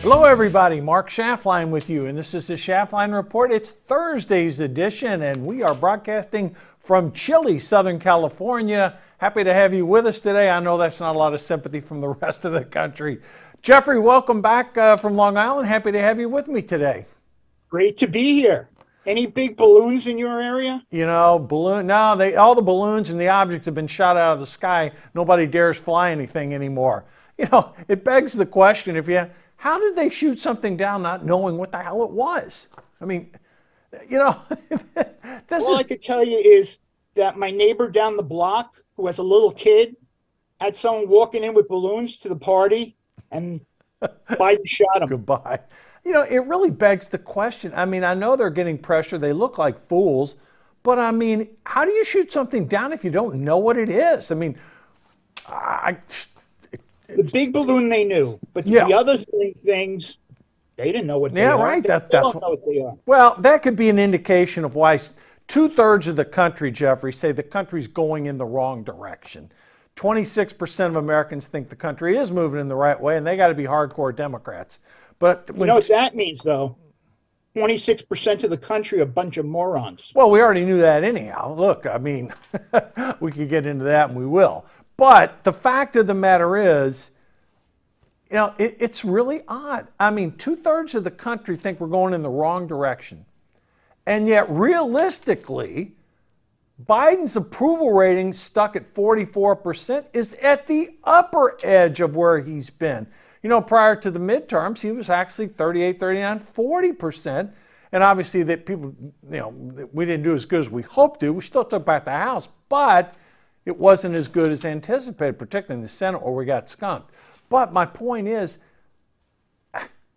Hello everybody, Mark Schaftlein with you, and this is the Schaftlein Report. It's Thursday's edition, and we are broadcasting from chilly Southern California. Happy to have you with us today. I know that's not a lot of sympathy from the rest of the country. Jeffrey, welcome back from Long Island. Happy to have you with me today. Great to be here. Any big balloons in your area? You know, all the balloons and the objects have been shot out of the sky. Nobody dares fly anything anymore. You know, it begs the question, how did they shoot something down not knowing what the hell it was? I mean, you know, All I could tell you is that my neighbor down the block, who has a little kid, had someone walking in with balloons to the party, and Biden shot him. Goodbye. You know, it really begs the question. I mean, I know they're getting pressure. They look like fools. But, I mean, how do you shoot something down if you don't know what it is? I mean, the big balloon they knew, but the other things, they didn't know what they are. Right. They don't know what they are. Well, that could be an indication of why 2/3 of the country, Jeffrey, say the country's going in the wrong direction. 26% of Americans think the country is moving in the right way, and they got to be hardcore Democrats. But you know what that means, though? 26% of the country are a bunch of morons. Well, we already knew that anyhow. Look, I mean, we could get into that, and we will. But the fact of the matter is, you know, it's really odd. I mean, 2/3 of the country think we're going in the wrong direction. And yet, realistically, Biden's approval rating, stuck at 44%, is at the upper edge of where he's been. You know, prior to the midterms, he was actually 38, 39, 40%. And obviously that people, you know, we didn't do as good as we hoped to. We still took back the House, but it wasn't as good as anticipated, particularly in the Senate where we got skunked. But my point is,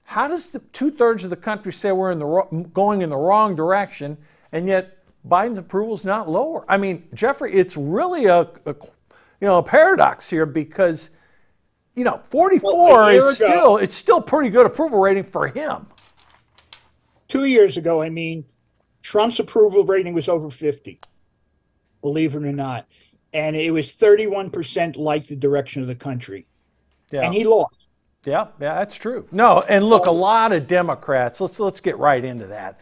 how does the 2/3 of the country say we're going in the wrong direction, and yet Biden's approval is not lower? I mean, Jeffrey, it's really a paradox here because, you know, 44 it's still pretty good approval rating for him. 2 years ago, I mean, Trump's approval rating was over 50, believe it or not. And it was 31% like the direction of the country. Yeah. And he lost. Yeah, that's true. No, and look, a lot of Democrats, let's get right into that.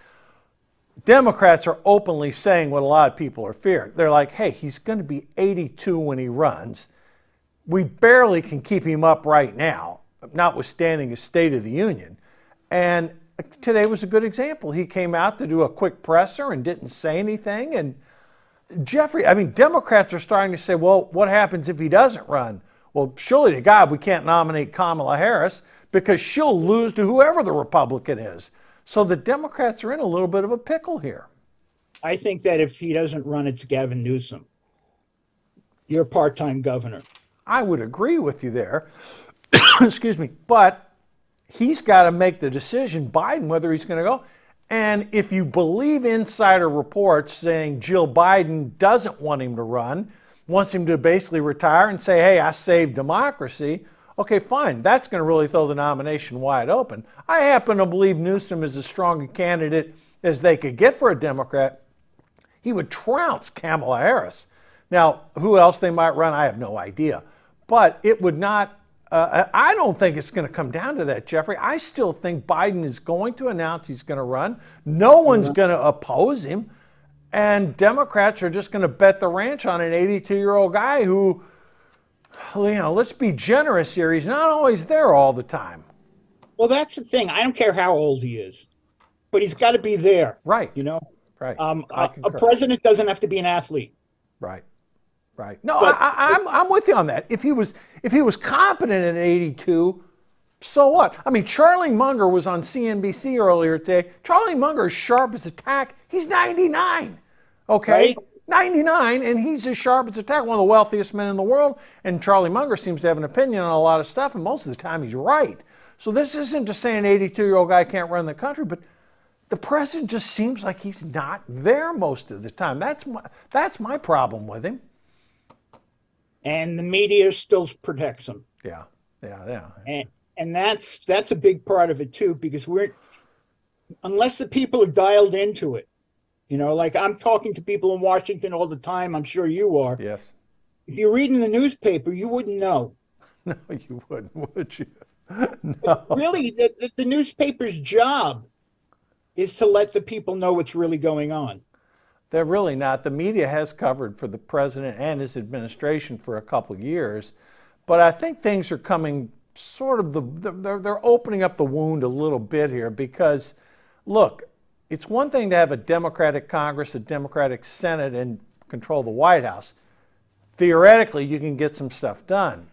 Democrats are openly saying what a lot of people are fearing. They're like, hey, he's going to be 82 when he runs. We barely can keep him up right now, notwithstanding his State of the Union. And today was a good example. He came out to do a quick presser and didn't say anything. And Jeffrey, I mean, Democrats are starting to say, well, what happens if he doesn't run? Well, surely to God, we can't nominate Kamala Harris because she'll lose to whoever the Republican is. So the Democrats are in a little bit of a pickle here. I think that if he doesn't run, it's Gavin Newsom. You're a part-time governor. I would agree with you there. Excuse me. But he's got to make the decision, Biden, whether he's going to go. And if you believe insider reports saying Jill Biden doesn't want him to run, wants him to basically retire and say, hey, I saved democracy, okay, fine. That's going to really throw the nomination wide open. I happen to believe Newsom is as strong a candidate as they could get for a Democrat. He would trounce Kamala Harris. Now, who else they might run, I have no idea. But it would not, I don't think it's going to come down to that, Jeffrey. I still think Biden is going to announce he's going to run. No one's going to oppose him. And Democrats are just going to bet the ranch on an 82-year-old guy who, you know, let's be generous here. He's not always there all the time. Well, that's the thing. I don't care how old he is, but he's got to be there. Right. You know? Right. A president doesn't have to be an athlete. Right. Right. No, but I'm with you on that. If he was competent at 82, so what? I mean, Charlie Munger was on CNBC earlier today. Charlie Munger is sharp as a tack. He's 99. Okay? Right? 99, and he's as sharp as a tack, one of the wealthiest men in the world. And Charlie Munger seems to have an opinion on a lot of stuff, and most of the time he's right. So this isn't just saying an 82-year-old guy can't run the country, but the president just seems like he's not there most of the time. That's my problem with him. And the media still protects him. Yeah. And that's a big part of it too, because unless the people are dialed into it, you know, like I'm talking to people in Washington all the time. I'm sure you are. Yes. If you're reading the newspaper, you wouldn't know. No, you wouldn't, would you? Really, the newspaper's job is to let the people know what's really going on. They're really not. The media has covered for the president and his administration for a couple of years, but I think things are coming sort of they're opening up the wound a little bit here because, look, it's one thing to have a Democratic Congress, a Democratic Senate, and control the White House. Theoretically, you can get some stuff done.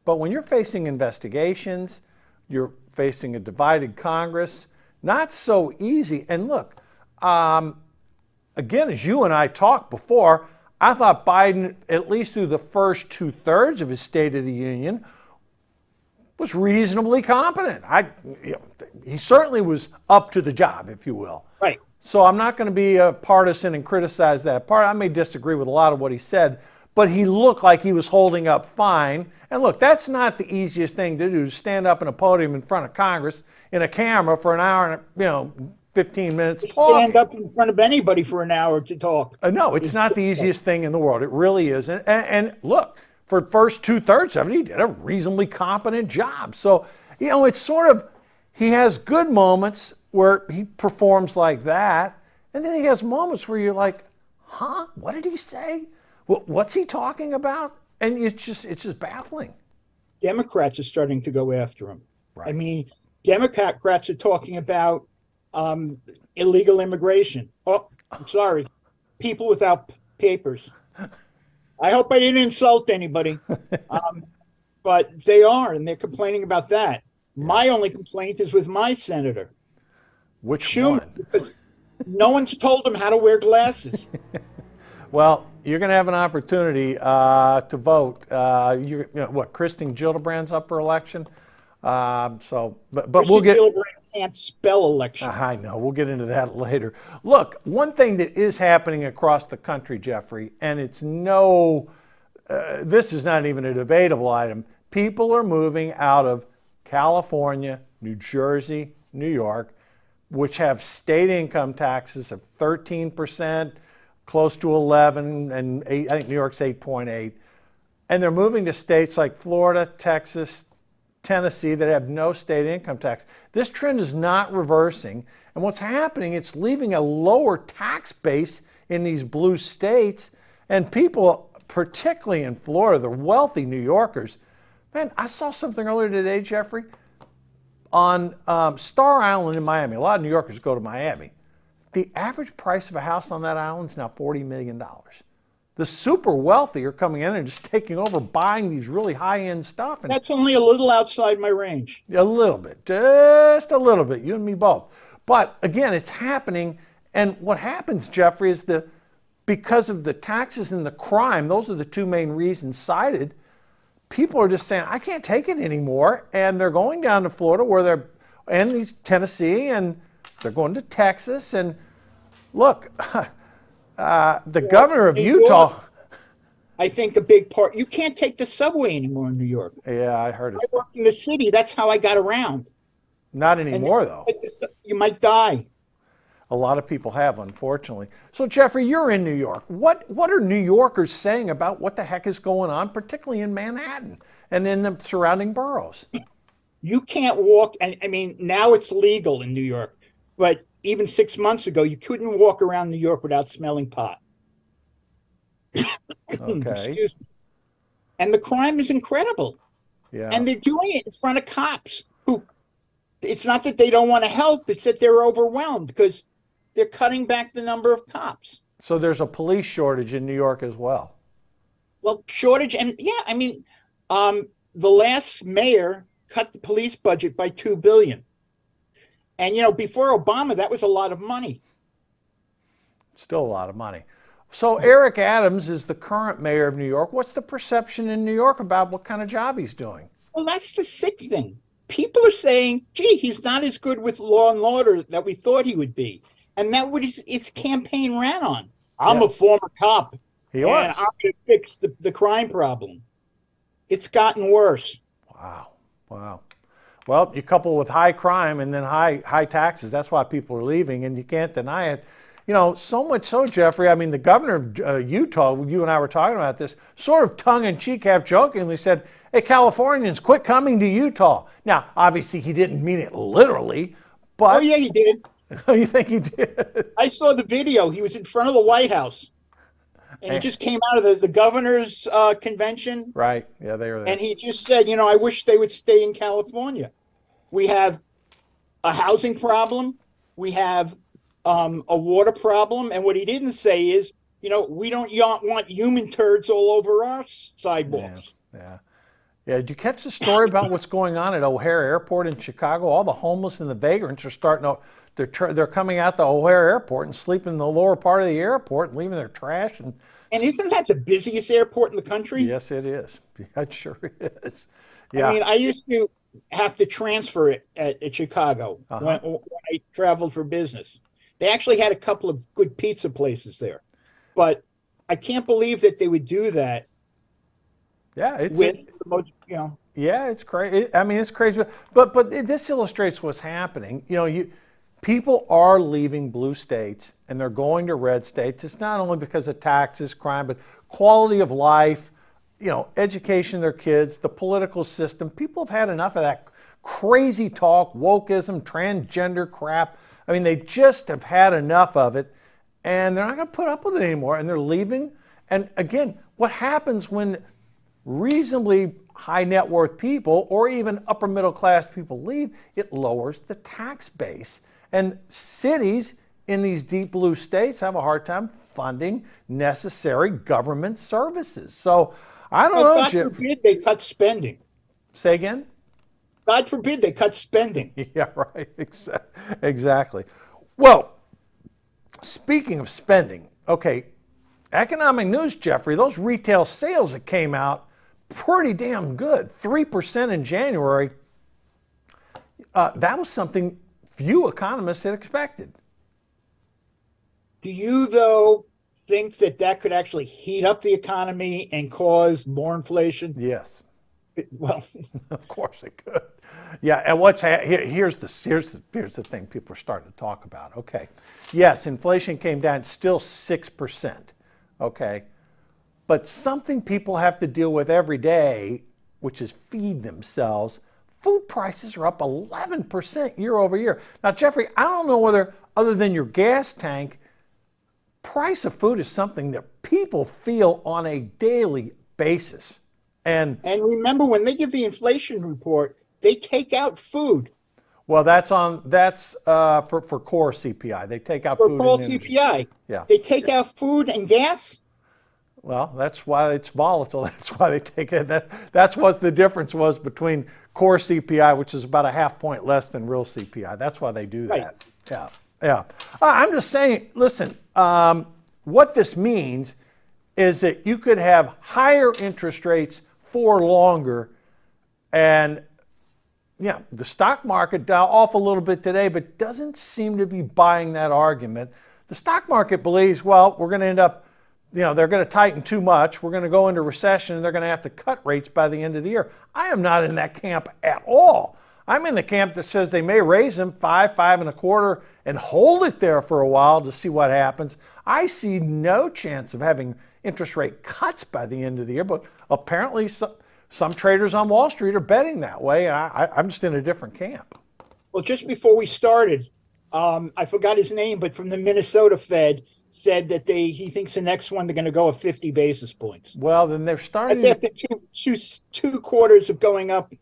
But when you're facing investigations, you're facing a divided Congress, not so easy. And look, again, as you and I talked before, I thought Biden, at least through the first 2/3 of his State of the Union, was reasonably competent. He certainly was up to the job, if you will. Right. So I'm not going to be a partisan and criticize that part. I may disagree with a lot of what he said, but he looked like he was holding up fine. And look, that's not the easiest thing to do, to stand up in a podium in front of Congress in a camera for an hour and 15 minutes talking. Stand up in front of anybody for an hour to talk. No, it's not the easiest thing in the world. It really isn't. And look, for the first 2/3 of it, he did a reasonably competent job. So, it's sort of, he has good moments where he performs like that. And then he has moments where you're like, huh? What did he say? What's he talking about? And it's just baffling. Democrats are starting to go after him. Right. I mean, Democrats are talking about illegal immigration. Oh, I'm sorry. People without papers. I hope I didn't insult anybody. But they are, and they're complaining about that. My only complaint is with my senator. Which Schumer, one? because no one's told him how to wear glasses. Well, you're going to have an opportunity to vote. Kristen Gillibrand's up for election. But we'll get. Gillibrand can't spell election. I know. We'll get into that later. Look, one thing that is happening across the country, Jeffrey, and it's this is not even a debatable item. People are moving out of California, New Jersey, New York, which have state income taxes of 13%, close to 11, and 8, I think New York's 8.8. And they're moving to states like Florida, Texas, Tennessee that have no state income tax. This trend is not reversing. And what's happening, it's leaving a lower tax base in these blue states. And people, particularly in Florida, the wealthy New Yorkers, man, I saw something earlier today, Jeffrey, on Star Island in Miami. A lot of New Yorkers go to Miami. The average price of a house on that island is now $40 million. The super wealthy are coming in and just taking over, buying these really high-end stuff. And that's only a little outside my range. A little bit, just a little bit, you and me both. But again, it's happening. And what happens, Jeffrey, is because of the taxes and the crime, those are the two main reasons cited, people are just saying, I can't take it anymore. And they're going down to Florida and Tennessee, and they're going to Texas. And look, the governor of Utah. I think a big part, you can't take the subway anymore in New York. Yeah, I heard it. I worked in the city. That's how I got around. Not anymore, though. You might die. A lot of people have, unfortunately. So, Jeffrey, you're in New York. What are New Yorkers saying about what the heck is going on, particularly in Manhattan and in the surrounding boroughs? You can't walk, and I mean, now it's legal in New York, but even 6 months ago, you couldn't walk around New York without smelling pot. Okay. Excuse me. And the crime is incredible. Yeah. And they're doing it in front of cops who, it's not that they don't want to help, it's that they're overwhelmed because they're cutting back the number of cops. So there's a police shortage in New York as well. Well, shortage, and yeah, I mean, the last mayor cut the police budget by $2 billion. And, before Obama, that was a lot of money. Still a lot of money. So Eric Adams is the current mayor of New York. What's the perception in New York about what kind of job he's doing? Well, that's the sick thing. People are saying, gee, he's not as good with law and order that we thought he would be. And that what his campaign ran on. I'm a former cop. He was. And I'm going to fix the crime problem. It's gotten worse. Wow. Well, you couple with high crime and then high taxes. That's why people are leaving, and you can't deny it. So much so, Jeffrey. I mean, the governor of Utah, you and I were talking about this, sort of tongue in cheek, half jokingly said, "Hey, Californians, quit coming to Utah." Now, obviously, he didn't mean it literally, Oh but yeah, he did. you think he did? I saw the video. He was in front of the White House, and he just came out of the governor's convention, Right. Yeah, they were there. and he just said, I wish they would stay in California. We have a housing problem. We have a water problem. And what he didn't say is, we don't want human turds all over our sidewalks. Yeah. Yeah. Did you catch the story about what's going on at O'Hare Airport in Chicago? All the homeless and the vagrants are starting to, they're coming out the O'Hare Airport and sleeping in the lower part of the airport and leaving their trash. And isn't that the busiest airport in the country? yes, it is. Yeah, it sure is. Yeah. I mean, I used to have to transfer it at Chicago when I traveled for business. They actually had a couple of good pizza places there, but I can't believe that they would do that. Yeah, Yeah, it's crazy. I mean, it's crazy. But this illustrates what's happening. People are leaving blue states and they're going to red states. It's not only because of taxes, crime, but quality of life, education of their kids, the political system. People have had enough of that crazy talk, wokeism, transgender crap. I mean, they just have had enough of it, and they're not going to put up with it anymore, and they're leaving. And again, what happens when reasonably high net worth people or even upper middle class people leave? It lowers the tax base. And cities in these deep blue states have a hard time funding necessary government services. So I don't know, Jim. God forbid they cut spending. Say again? God forbid they cut spending. Yeah, right. Exactly. Well, speaking of spending, okay, economic news, Jeffrey, those retail sales that came out, pretty damn good. 3% in January. That was something few economists had expected. Do you, though, think that could actually heat up the economy and cause more inflation? Yes. Well, of course it could. Yeah, and here's the thing people are starting to talk about. Okay, yes, inflation came down, still 6%. Okay, but something people have to deal with every day, which is feed themselves. Food prices are up 11% year over year. Now, Jeffrey, I don't know whether, other than your gas tank, price of food is something that people feel on a daily basis. And remember, when they give the inflation report, they take out food. Well, that's for core CPI. They take out food. For core CPI. Yeah. They take out food and gas. Well, that's why it's volatile. That's why they take it. That's what the difference was between core CPI, which is about a half point less than real CPI. That's why they do that. Right. Yeah. I'm just saying, listen, what this means is that you could have higher interest rates for longer. And yeah, the stock market down off a little bit today, but doesn't seem to be buying that argument. The stock market believes, well, we're going to end up, they're going to tighten too much. We're going to go into recession and they're going to have to cut rates by the end of the year. I am not in that camp at all. I'm in the camp that says they may raise them 5.25, and hold it there for a while to see what happens. I see no chance of having interest rate cuts by the end of the year, but apparently some traders on Wall Street are betting that way, and I'm just in a different camp. Well, just before we started, I forgot his name, but from the Minnesota Fed said that he thinks the next one they're going to go at 50 basis points. Well, then they're starting. That's after two quarters of going up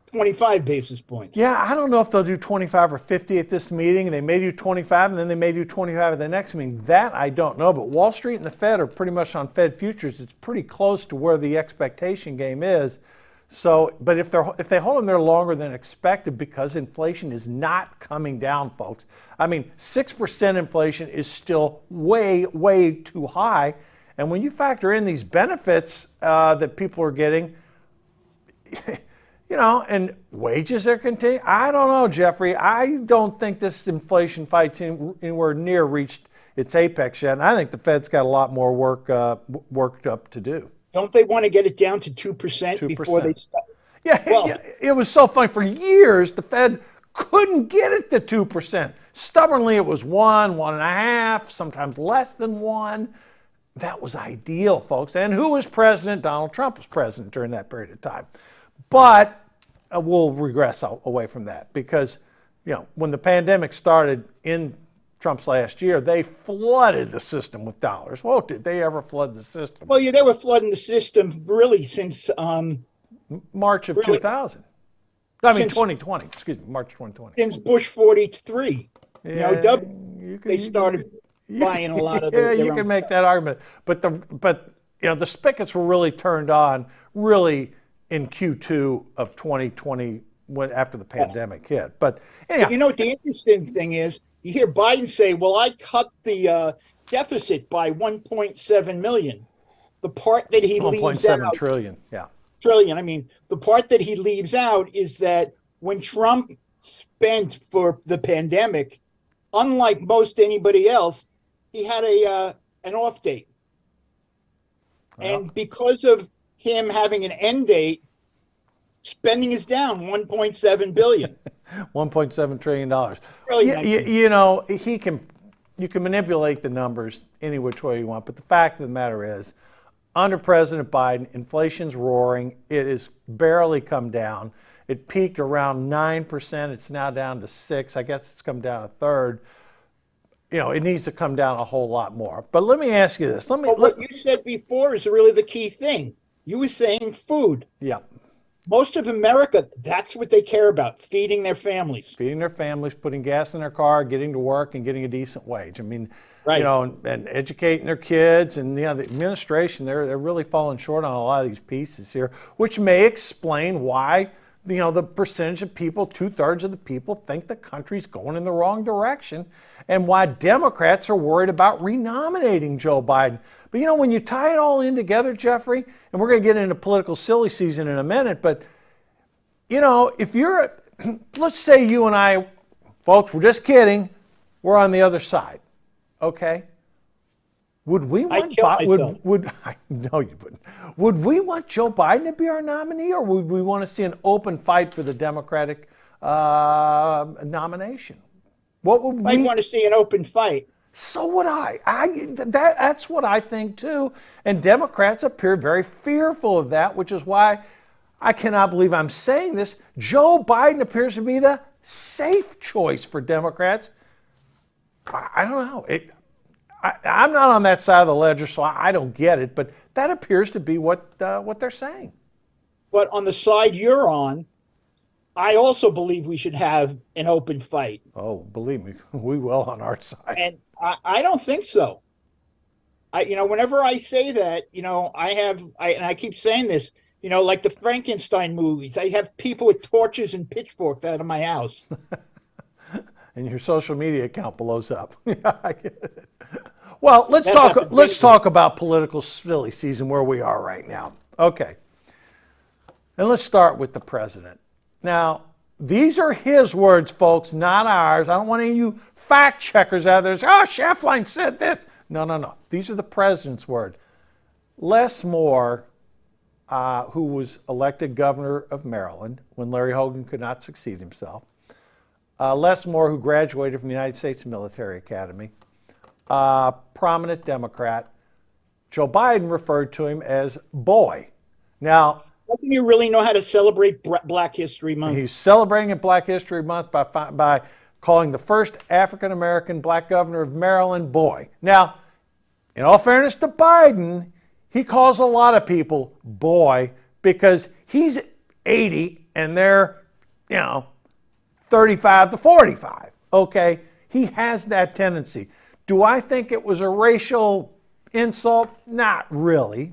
25 basis points. Yeah, I don't know if they'll do 25 or 50 at this meeting. They may do 25, and then they may do 25 at the next meeting. That I don't know. But Wall Street and the Fed are pretty much on Fed futures. It's pretty close to where the expectation game is. So, but if they hold them there longer than expected, because inflation is not coming down, folks. I mean, 6% inflation is still way, way too high. And when you factor in these benefits that people are getting, and wages are continuing. I don't know, Jeffrey. I don't think this inflation fight's anywhere near reached its apex yet. And I think the Fed's got a lot more worked up to do. Don't they want to get it down to 2% before they start? Yeah, it was so funny. For years, the Fed couldn't get it to 2%. Stubbornly, it was 1.5, sometimes less than 1. That was ideal, folks. And who was president? Donald Trump was president during that period of time. But we'll regress away from that because, when the pandemic started in Trump's last year, they flooded the system with dollars. Whoa, did they ever flood the system? Well, they were flooding the system really since March of 2000. 2020. Excuse me, March 2020. Since Bush 43. They started buying a lot of their you can make that argument, but the spigots were really turned on really in Q2 of 2020 after the pandemic hit. But anyhow, the interesting thing is you hear Biden say, "Well, I cut the deficit by 1.7 million." The part that he leaves out, 1.7 trillion. Yeah. Trillion. I mean, the part that he leaves out is that when Trump spent for the pandemic, unlike most anybody else, he had an off date. And because of him having an end date, spending is down 1.7 billion. $1.7 trillion. You can manipulate the numbers any which way you want, but the fact of the matter is, under President Biden, inflation's roaring. It has barely come down. It peaked around 9%. It's now down to 6%. I guess it's come down a third. It needs to come down a whole lot more. But let me ask you this. What you said before is really the key thing. You were saying food. Yeah. Most of America, that's what they care about, feeding their families. Feeding their families, putting gas in their car, getting to work, and getting a decent wage. I mean, right. And educating their kids. And, the administration, they're really falling short on a lot of these pieces here, which may explain why, the percentage of people, 2/3 of the people, think the country's going in the wrong direction, and why Democrats are worried about renominating Joe Biden. But, when you tie it all in together, Jeffrey, and we're going to get into political silly season in a minute, but, if you're, let's say you and I, folks, we're just kidding, we're on the other side, okay? Would we want I know you wouldn't. Would we want Joe Biden to be our nominee, or would we want to see an open fight for the Democratic nomination? What would we want to see? An open fight. So would I. That's what I think too. And Democrats appear very fearful of that, which is why I cannot believe I'm saying this. Joe Biden appears to be the safe choice for Democrats. I don't know. I'm not on that side of the ledger, so I don't get it. But that appears to be what they're saying. But on the side you're on, I also believe we should have an open fight. Oh, believe me, we will on our side. And I don't think so. Whenever I say that, I keep saying this, like the Frankenstein movies, I have people with torches and pitchforks out of my house. And your social media account blows up. Yeah, I get it. Well, let's talk about political silly season where we are right now. Okay. And let's start with the president. Now, these are his words, folks, not ours. I don't want any of you fact checkers out there. Schaftlein said this. No. These are the president's words. Les Moore, who was elected governor of Maryland when Larry Hogan could not succeed himself. Les Moore, who graduated from the United States Military Academy, prominent Democrat. Joe Biden referred to him as boy. Now, doesn't he really know how to celebrate Black History Month? He's celebrating Black History Month by calling the first African-American black governor of Maryland boy. Now, in all fairness to Biden, he calls a lot of people boy because he's 80 and they're, 35 to 45. Okay? He has that tendency. Do I think it was a racial insult? Not really.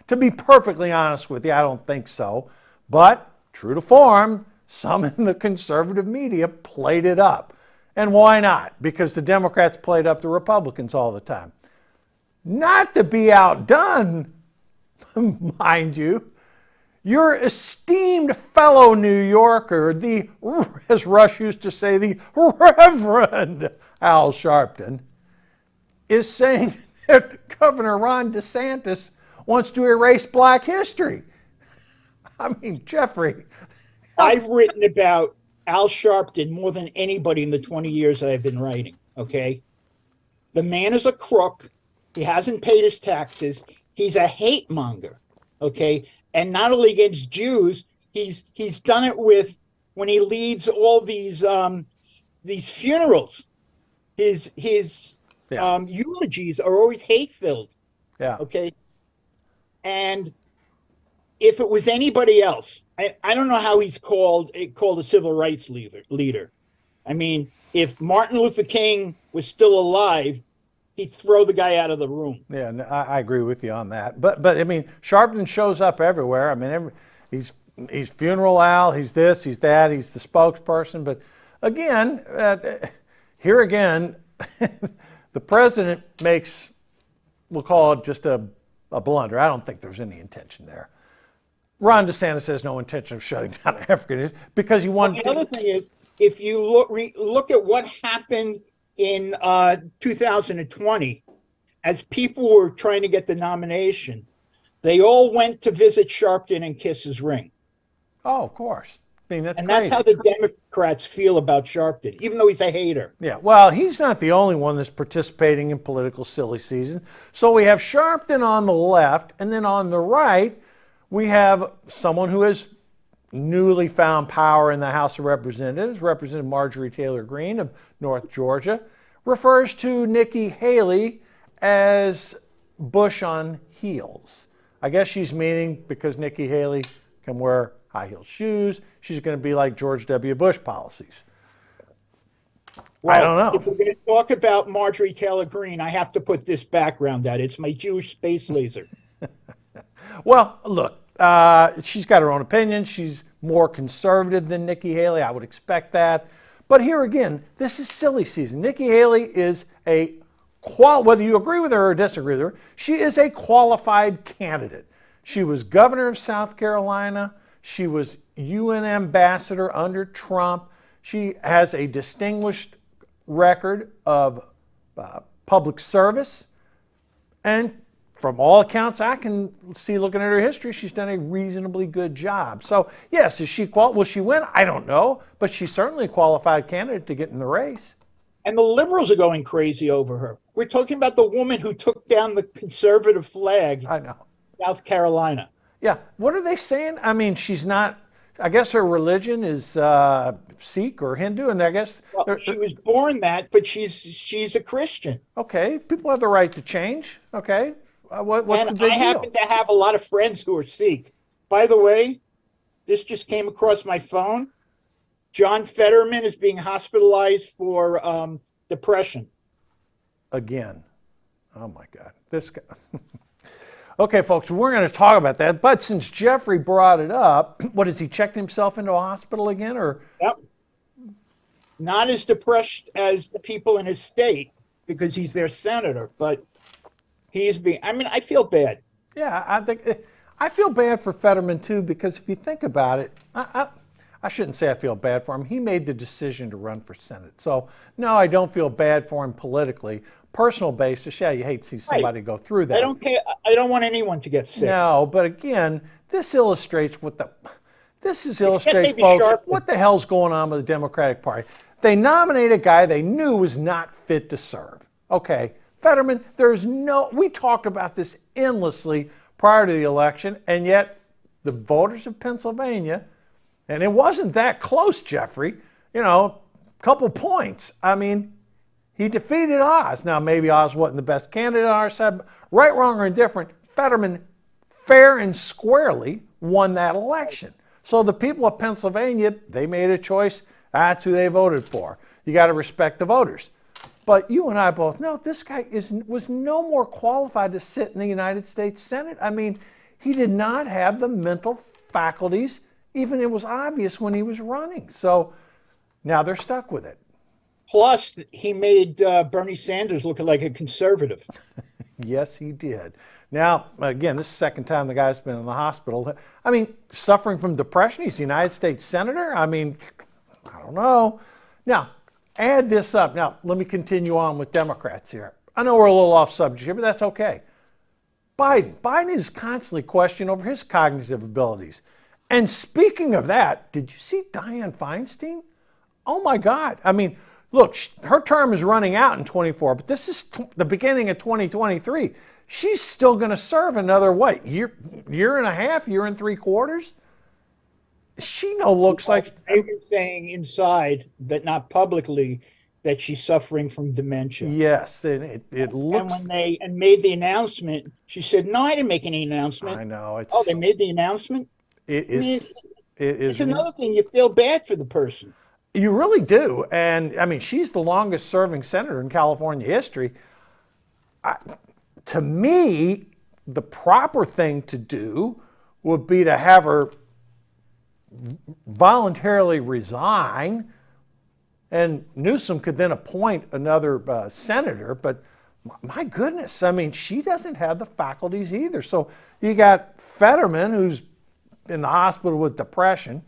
To be perfectly honest with you, I don't think so. But, true to form, some in the conservative media played it up. And why not? Because the Democrats played up the Republicans all the time. Not to be outdone, mind you, your esteemed fellow New Yorker, as Rush used to say, the Reverend Al Sharpton, is saying that Governor Ron DeSantis wants to erase Black history. I mean, Jeffrey. I've written about Al Sharpton more than anybody in the 20 years that I've been writing. Okay. The man is a crook. He hasn't paid his taxes. He's a hate monger. Okay. And not only against Jews, he's done it with when he leads all these funerals. His eulogies are always hate filled. Yeah. Okay. And if it was anybody else, I don't know how he's called a civil rights leader. I mean, if Martin Luther King was still alive, he'd throw the guy out of the room. Yeah, no, I agree with you on that. But I mean, Sharpton shows up everywhere. I mean, he's Funeral Al, he's this, he's that, he's the spokesperson. But again, here again, the president makes, we'll call it just a blunder. I don't think there's any intention there. Ron DeSantis has no intention of shutting down African because he wanted. The other thing is, if you look at what happened in 2020, as people were trying to get the nomination, they all went to visit Sharpton and kiss his ring. Oh, of course. I mean, that's That's how the Democrats feel about Sharpton, even though he's a hater. Yeah, well, he's not the only one that's participating in political silly season. So we have Sharpton on the left, and then on the right, we have someone who has newly found power in the House of Representatives, Representative Marjorie Taylor Greene of North Georgia, refers to Nikki Haley as Bush on heels. I guess she's meaning because Nikki Haley can wear high-heeled shoes, she's going to be like George W. Bush policies. Well, I don't know. If we're going to talk about Marjorie Taylor Greene, I have to put this background out. It's my Jewish space laser. Well, look, she's got her own opinion. She's more conservative than Nikki Haley. I would expect that. But here again, this is silly season. Nikki Haley is whether you agree with her or disagree with her, she is a qualified candidate. She was governor of South Carolina. She was UN ambassador under Trump. She has a distinguished record of public service. And from all accounts I can see looking at her history, she's done a reasonably good job. So, yes, will she win? I don't know. But she's certainly a qualified candidate to get in the race. And the liberals are going crazy over her. We're talking about the woman who took down the conservative flag. I know. In South Carolina. Yeah. What are they saying? I mean, she's not, I guess her religion is Sikh or Hindu, and I guess she was born that, but she's a Christian. Okay, people have the right to change. Okay, what's the big deal? I happen to have a lot of friends who are Sikh. By the way, this just came across my phone. John Fetterman is being hospitalized for depression. Again, oh my God, this guy. Okay, folks, we're going to talk about that. But since Jeffrey brought it up, what has he checked himself into a hospital again, or? Yep. Not as depressed as the people in his state because he's their senator, but he's being. I mean, I feel bad. Yeah, I feel bad for Fetterman too, because if you think about it, I shouldn't say I feel bad for him. He made the decision to run for Senate, so no, I don't feel bad for him politically. Personal basis, yeah, you hate to see somebody go through that. I don't care. I don't want anyone to get sick. No, but again, this illustrates folks, what the hell's going on with the Democratic Party. They nominate a guy they knew was not fit to serve. Okay, Fetterman, we talked about this endlessly prior to the election, and yet the voters of Pennsylvania, and it wasn't that close, Jeffrey, a couple points. I mean, he defeated Oz. Now, maybe Oz wasn't the best candidate on our side. Right, wrong, or indifferent, Fetterman fair and squarely won that election. So the people of Pennsylvania, they made a choice. That's who they voted for. You got to respect the voters. But you and I both know this guy was no more qualified to sit in the United States Senate. I mean, he did not have the mental faculties. Even it was obvious when he was running. So now they're stuck with it. Plus, he made Bernie Sanders look like a conservative. Yes, he did. Now, again, this is the second time the guy's been in the hospital. I mean, suffering from depression. He's a United States Senator. I mean, I don't know. Now, add this up. Now, let me continue on with Democrats here. I know we're a little off subject here, but that's okay. Biden is constantly questioned over his cognitive abilities. And speaking of that, did you see Dianne Feinstein? Oh my God. I mean, look, her term is running out in 24, but this is the beginning of 2023. She's still going to serve another, what, year and a half, year and 3/4? She looks like. They've been saying inside, but not publicly, that she's suffering from dementia. Yes, and it looks. And when they made the announcement, she said, "No, I didn't make any announcement." I know. Oh, they made the announcement? It I mean, is. It is. it's another thing. You feel bad for the person. You really do. And I mean, she's the longest serving senator in California history. To me, the proper thing to do would be to have her voluntarily resign, and Newsom could then appoint another senator. But my goodness, I mean, she doesn't have the faculties either. So you got Fetterman, who's in the hospital with depression.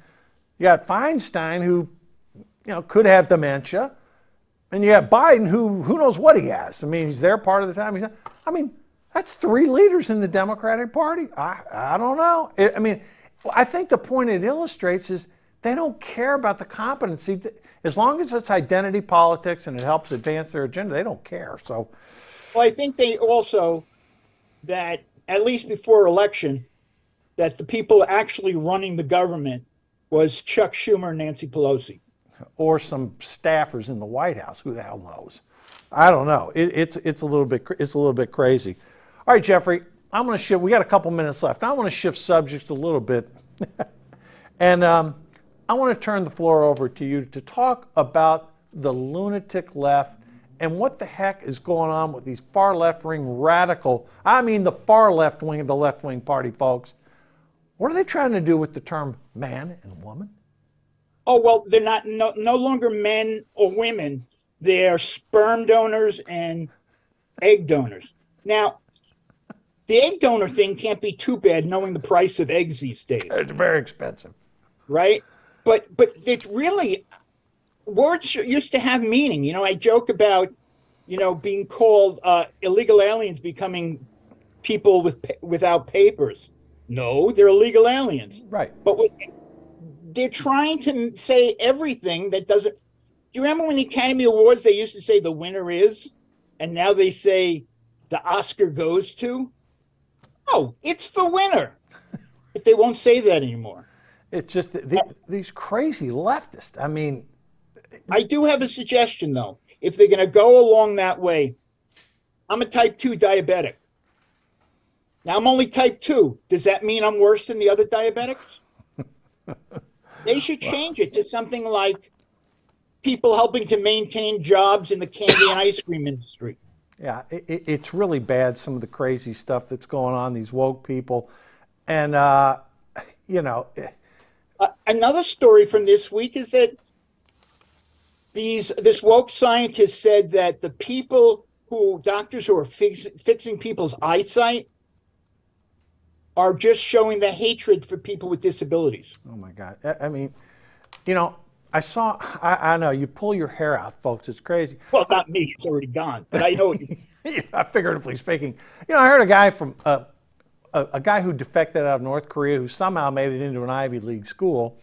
You got Feinstein, who could have dementia, and you got Biden, who knows what he has. I mean, he's there part of the time. I mean, that's 3 leaders in the Democratic Party. I don't know. I think the point it illustrates is they don't care about the competency. As long as it's identity politics and it helps advance their agenda, they don't care. So, well, I think they also, that at least before election, that the people actually running the government was Chuck Schumer and Nancy Pelosi. Or some staffers in the White House. Who the hell knows? I don't know. It's a little bit crazy. All right, Jeffrey, I'm going to shift. We got a couple minutes left. I want to shift subjects a little bit, and I want to turn the floor over to you to talk about the lunatic left and what the heck is going on with these far left-wing radical. I mean, the far left wing of the left-wing party, folks. What are they trying to do with the term man and woman? Oh, well, they're no longer men or women. They're sperm donors and egg donors. Now, the egg donor thing can't be too bad, knowing the price of eggs these days. It's very expensive. Right? But it's really, words used to have meaning. I joke about, being called illegal aliens becoming people without papers. No, they're illegal aliens. Right. But they're trying to say everything that doesn't. Do you remember when the Academy Awards, they used to say the winner is, and now they say the Oscar goes to? Oh, it's the winner. But they won't say that anymore. It's just these crazy leftists. I mean, I do have a suggestion, though. If they're going to go along that way, I'm a type 2 diabetic. Now, I'm only type 2. Does that mean I'm worse than the other diabetics? They should change it to something like people helping to maintain jobs in the candy and ice cream industry. Yeah, it's really bad, some of the crazy stuff that's going on, these woke people. And, another story from this week is that this woke scientist said that the doctors who are fixing people's eyesight are just showing the hatred for people with disabilities. Oh my God. I mean, I know, you pull your hair out, folks. It's crazy. Well, not me. It's already gone. But I know what you mean. Figuratively speaking. I heard a guy from a guy who defected out of North Korea, who somehow made it into an Ivy League school,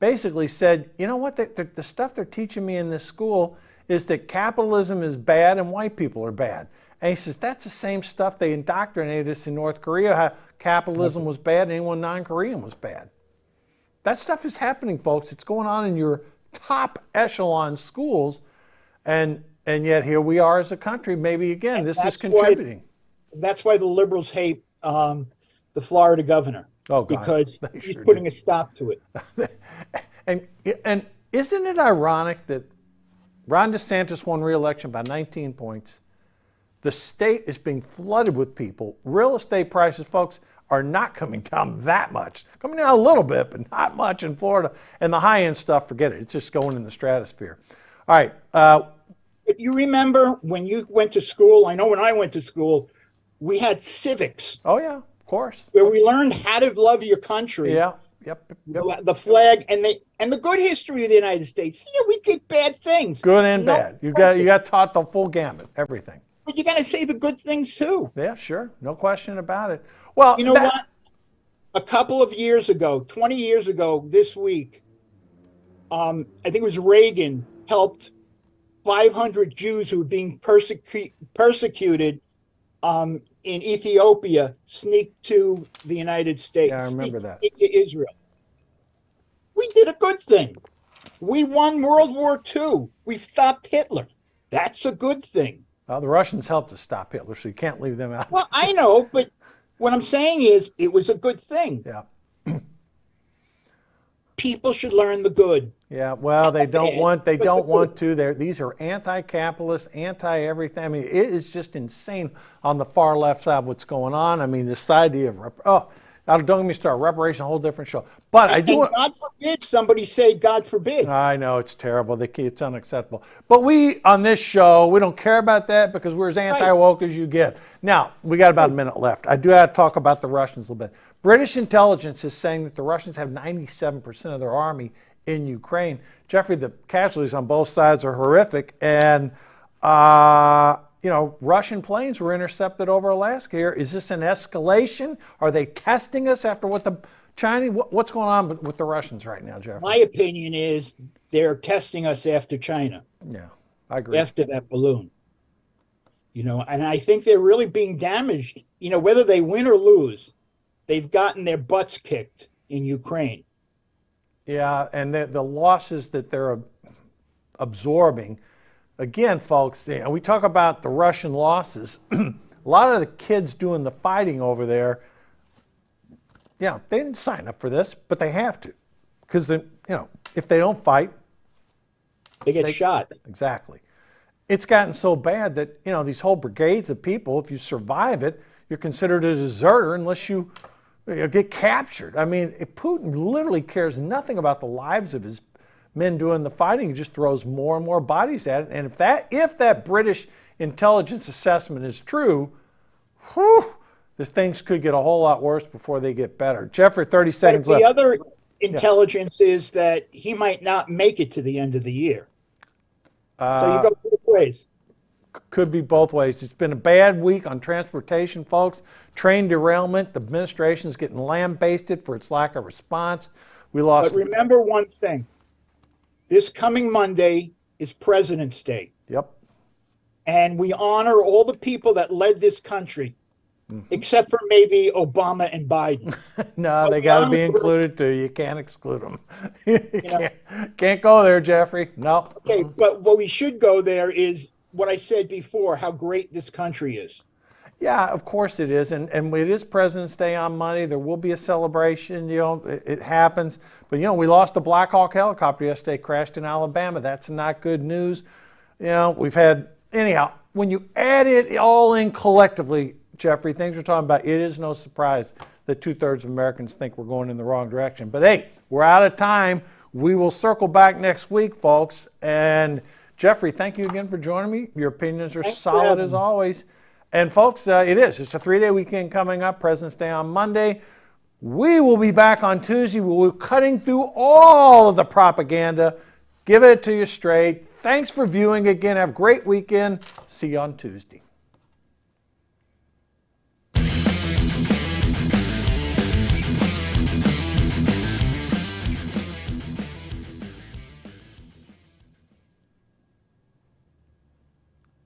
basically said, you know what, the stuff they're teaching me in this school is that capitalism is bad and white people are bad. And he says, that's the same stuff they indoctrinated us in North Korea, how capitalism was bad and anyone non-Korean was bad. That stuff is happening, folks. It's going on in your top echelon schools. And yet here we are as a country, maybe again, this is contributing. That's why the liberals hate the Florida governor. Oh, God. Because he's putting a stop to it. And isn't it ironic that Ron DeSantis won re-election by 19 points? The state is being flooded with people. Real estate prices, folks, are not coming down that much. Coming down a little bit, but not much in Florida. And the high-end stuff, forget it. It's just going in the stratosphere. All right. But you remember when you went to school, I know when I went to school, we had civics. Oh, yeah, of course. Where we learned how to love your country. Yeah, yep. The flag and the good history of the United States. We did bad things. Good and bad. You got taught the full gamut, everything. But you got to say the good things too. Yeah, sure. No question about it. Well, you know what? A couple of years ago, 20 years ago this week, I think it was Reagan helped 500 Jews who were being persecuted in Ethiopia sneak to the United States, Yeah, I remember that. sneak to Israel. We did a good thing. We won World War II. We stopped Hitler. That's a good thing. Well, the Russians helped us stop Hitler, so you can't leave them out. Well, I know, but what I'm saying is it was a good thing. Yeah. People should learn the good. Yeah, well, they don't want to. These are anti-capitalist, anti-everything. I mean, it is just insane on the far left side what's going on. I mean, this idea of don't get me started. Reparation, a whole different show. But I do want. God forbid somebody say God forbid. I know it's terrible. It's unacceptable. But we on this show, we don't care about that because we're as anti-woke as you get. Now we got about a minute left. I do have to talk about the Russians a little bit. British intelligence is saying that the Russians have 97% of their army in Ukraine. Jeffrey, the casualties on both sides are horrific, and Russian planes were intercepted over Alaska here. Is this an escalation? Are they testing us after what the Chinese? What's going on with the Russians right now, Jeffrey? My opinion is they're testing us after China. Yeah, I agree. After that balloon. And I think they're really being damaged. Whether they win or lose, they've gotten their butts kicked in Ukraine. Yeah, and the losses that they're absorbing. Again, folks, we talk about the Russian losses. A lot of the kids doing the fighting over there, they didn't sign up for this, but they have to. Because, if they don't fight, they get shot. Exactly. It's gotten so bad that, these whole brigades of people, if you survive it, you're considered a deserter unless you get captured. I mean, if Putin literally cares nothing about the lives of his men doing the fighting, he just throws more and more bodies at it. And if that British intelligence assessment is true, things could get a whole lot worse before they get better. Jeffrey, 30 seconds left. The other intelligence is that he might not make it to the end of the year. So you go both ways. Could be both ways. It's been a bad week on transportation, folks. Train derailment. The administration is getting lambasted for its lack of response. We lost. But remember one thing. This coming Monday is President's Day. Yep. And we honor all the people that led this country, except for maybe Obama and Biden. No, they got to be included too. You can't exclude them. Can't go there, Jeffrey. No. Okay, but what we should go there is what I said before, how great this country is. Yeah, of course it is. And it is President's Day on Monday. There will be a celebration. It happens. But, we lost a Black Hawk helicopter yesterday, crashed in Alabama. That's not good news. We've had, anyhow, when you add it all in collectively, Jeffrey, things we're talking about, it is no surprise that 2/3 of Americans think we're going in the wrong direction. But, hey, we're out of time. We will circle back next week, folks. And, Jeffrey, thank you again for joining me. Your opinions are solid as always. And folks, it's a 3-day weekend coming up, President's Day on Monday. We will be back on Tuesday. We're cutting through all of the propaganda, give it to you straight. Thanks for viewing again. Have a great weekend. See you on Tuesday.